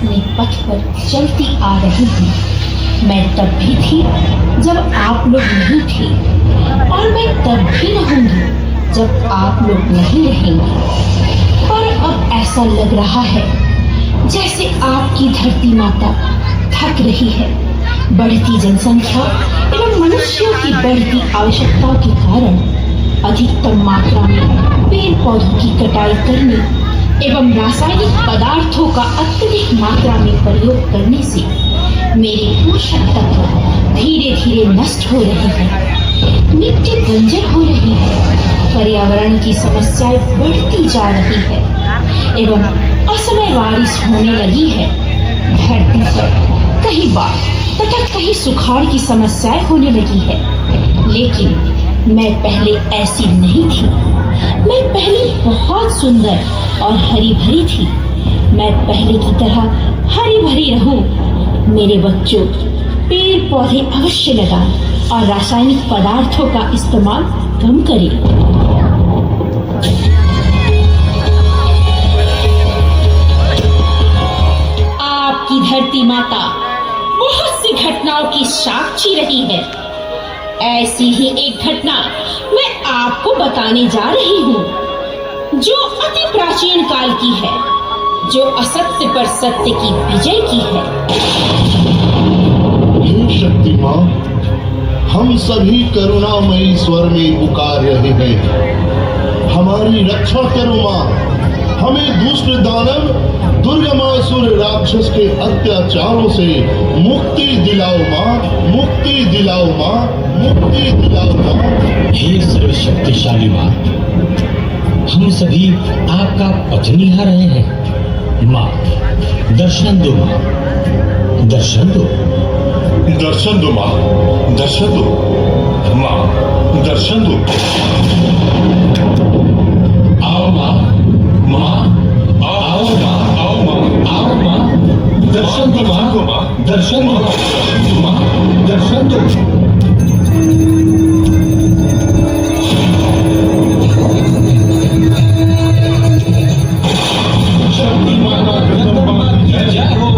अपने पथ पर चलती आ रही हूँ। मैं तब भी थी जब आप लोग नहीं थे, और मैं तब भी रहूंगी जब आप लोग नहीं रहेंगे। पर अब ऐसा लग रहा है जैसे आपकी धरती माता थक रही है। बढ़ती जनसंख्या एवं मनुष्यों की बढ़ती आवश्यकताओं के कारण अधिकतम मात्रा में पेड़ पौधों की कटाई करने एवं रासायनिक पदार्थों का अत्यधिक मात्रा में प्रयोग करने से मेरे पोषक तत्व धीरे धीरे नष्ट हो रहे हैं। मिट्टी बंजर हो रही है, पर्यावरण की समस्याएं बढ़ती जा रही है एवं असमय बारिश होने लगी है। धरती पर कहीं बाढ़ तथा कहीं सुखाड़ की समस्याएं होने लगी है। लेकिन मैं पहले ऐसी नहीं थी। मैं पहले बहुत सुंदर और हरी भरी थी। मैं पहले की तरह हरी भरी रहूं। मेरे बच्चों, पेड़ पौधे अवश्य लगाएं और रासायनिक पदार्थों का इस्तेमाल कम करें। आपकी धरती माता बहुत सी घटनाओं की साक्षी रही है। ऐसी ही एक घटना मैं आपको बताने जा रही हूँ, जो अति प्राचीन काल की है, जो असत्य पर सत्य की विजय की है। हे शक्ति माँ, हम सभी करुणामयी स्वर में पुकार रहे हैं। हमारी रक्षा करो माँ। हमें दुष्ट दानव दुर्गमासुर राक्षस के अत्याचारों से मुक्ति दिलाओ माँ, मुक्ति दिलाओ माँ, मुक्ति दिलाओ माँ। हे सर्वशक्तिशाली माँ, हम सभी आपका पथ निहार रहे हैं। माँ, दर्शन दो माँ, दर्शन दो। दर्शन दो माँ, दर्शन दो माँ, दर्शन दो। आओ माँ, माँ, आओ माँ, आओ माँ, आओ माँ, दर्शन दो माँ, दर्शन दो माँ, दर्शन दो। शक्ति माता जगदम्बा की जय हो,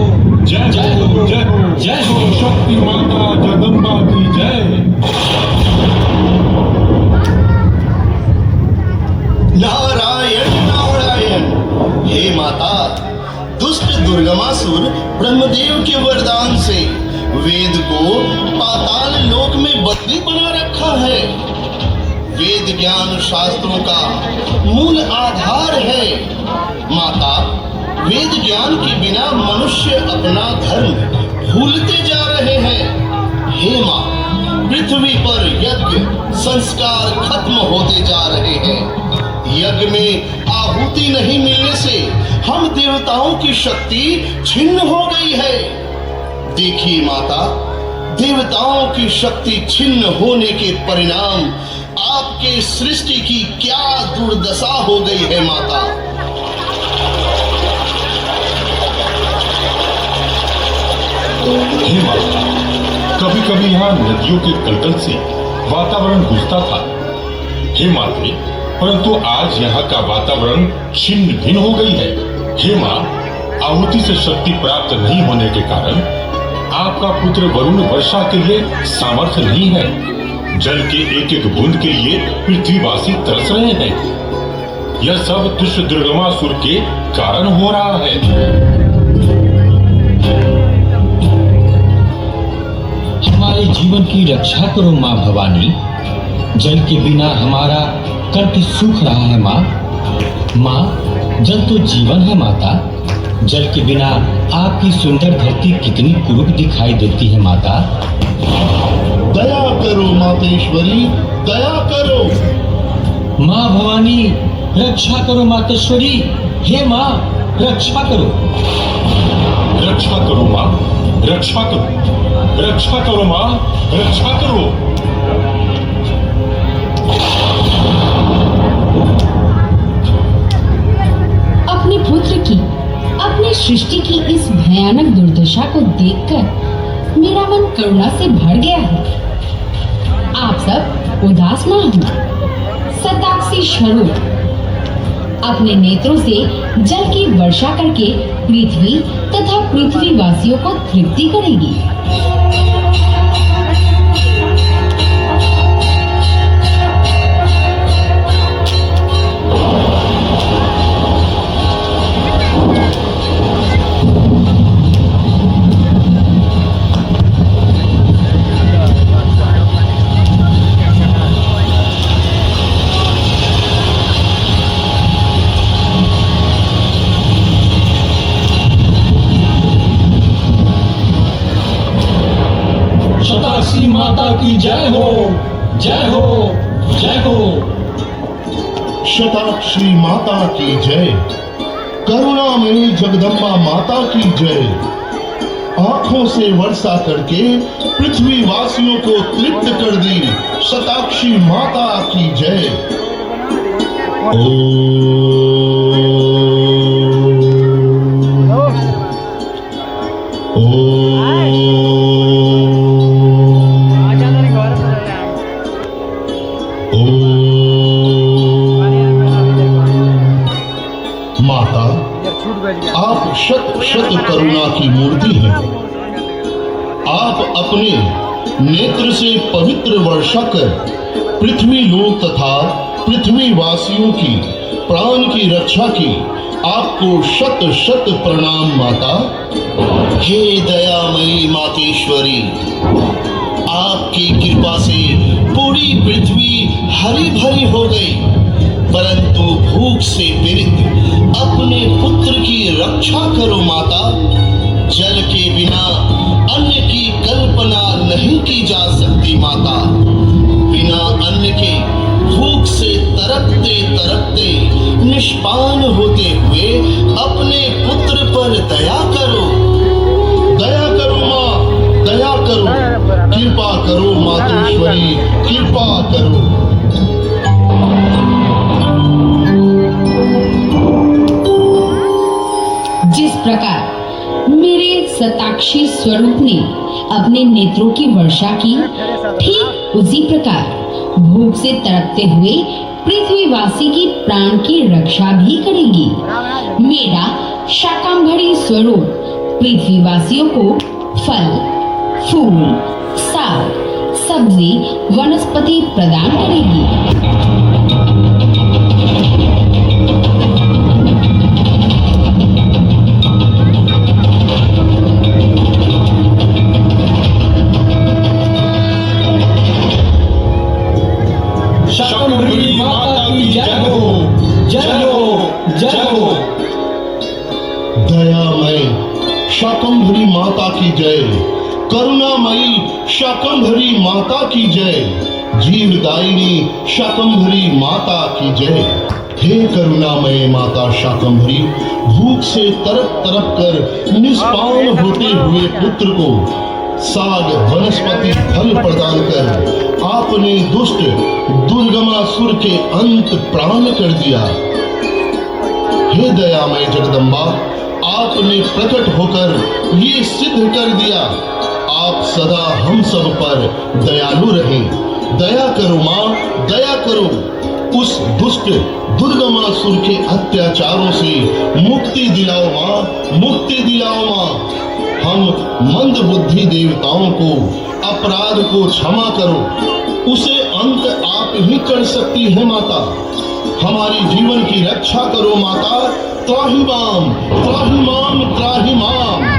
जय जय हो, जय हो, जय हो। शक्ति माता जगदम्बा की जय। नारायण नारायण। हे माता, दुष्ट दुर्गमासुर ब्रह्मदेव के वरदान से वेद को पाताल लोक में बंदी बना रखा है। वेद ज्ञान शास्त्रों का मूल आधार है। माता, वेद ज्ञान के बिना मनुष्य अपना धर्म भूलते जा रहे हैं। हे माँ, पृथ्वी पर यज्ञ संस्कार खत्म होते जा रहे हैं। यज्ञ में आहुति नहीं मिलने से हम देवताओं की शक्ति छिन्न हो गई है। देखिए माता, देवताओं की शक्ति छिन्न होने के परिणाम आपके सृष्टि की क्या दुर्दशा हो गई है माता। हे माता, कभी कभी यहाँ नदियों के कलकल से वातावरण गूंजता था। हे माते, परंतु आज यहाँ का वातावरण छिन्न भिन्न हो गई है। हे माँ, आहुति से शक्ति प्राप्त नहीं होने के कारण आपका पुत्र वरुण वर्षा के लिए सामर्थ्य नहीं है। जल के एक एक बूंद के लिए पृथ्वीवासी तरस रहे हैं। यह सब दुष्ट दुर्गमासुर के कारण हो रहा है। हमारे जीवन की रक्षा करो माँ भवानी। जल के बिना हमारा कंठ सूख रहा है माँ। माँ, जल तो जीवन है माता। जल के बिना आपकी सुंदर धरती कितनी कुरूप दिखाई देती है माता। दया करो मातेश्वरी, दया करो। माँ भवानी, रक्षा करो मातेश्वरी। हे माँ, रक्षा करो। रक्षा करो माँ, रक्षा करो, रक्षा करो माँ, रक्षा करो। अपने पुत्र की, अपनी सृष्टि की इस भयानक दुर्दशा को देखकर मेरा मन करुणा से भर गया है। आप सब उदास ना हो। सताक्षी स्वरूप, अपने नेत्रों से जल की वर्षा करके पृथ्वी तथा पृथ्वी वासियों को तृप्ति करेगी। शताक्षी माता की जय हो, जय हो, जय हो। शताक्षी माता की जय, करुणामयी जगदम्बा माता की जय। आंखों से वर्षा करके पृथ्वी वासियों को तृप्त कर दी शताक्षी माता की जय। माता, आप शत शत करुणा की मूर्ति हैं। आप अपने नेत्र से पवित्र वर्षा कर पृथ्वी लोक तथा पृथ्वी वासियों की प्राण की रक्षा की। आपको शत शत प्रणाम माता। हे दयामयी मातेश्वरी, आपकी कृपा से पूरी पृथ्वी हरी भरी हो गई, परंतु भूख से पीड़ित अपने पुत्र की रक्षा करो माता। जल के बिना अन्न की कल्पना नहीं की जा सकती माता। बिना अन्न के भूख से तरपते तरपते निष्पान होते हुए अपने पुत्र पर दया करो। दया करो माँ, दया करो, कृपा करो मातेश्वरी, कृपा करो। जिस प्रकार मेरे शताक्षी स्वरूप ने अपने नेत्रों की वर्षा की, ठीक उसी प्रकार भूख से तड़पते हुए पृथ्वीवासी की प्राण की रक्षा भी करेगी। मेरा शाकंभरी स्वरूप पृथ्वीवासियों को फल, फूल, साग, सब्जी, वनस्पति प्रदान करेगी। शाकंभरी माता की जय हो, जय हो, जय हो। दयामय शाकंभरी माता की जय, करुणामयी शाकंभरी माता की जय, जीवदायिनी शाकंभरी माता की जय। हे करुणामय माता शाकंभरी, भूख से तरप तरप कर निष्पान होते हुए पुत्र को साग वनस्पति फल प्रदान कर आपने दुष्ट दुर्गमासुर के अंत प्राण कर दिया। हे दयामय जगदम्बा, आपने प्रकट होकर ये सिद्ध कर दिया, आप सदा हम सब पर दयालु रहें। दया करो माँ, दया करो। उस दुष्ट दुर्गमासुर के अत्याचारों से मुक्ति दिलाओ माँ, मुक्ति दिलाओ माँ। हम मंद बुद्धि देवताओं को अपराध को क्षमा करो, उसे अंत आप ही कर सकती है माता। हमारी जीवन की रक्षा करो माता। त्राहि माम, त्राहि माम, त्राहि माम।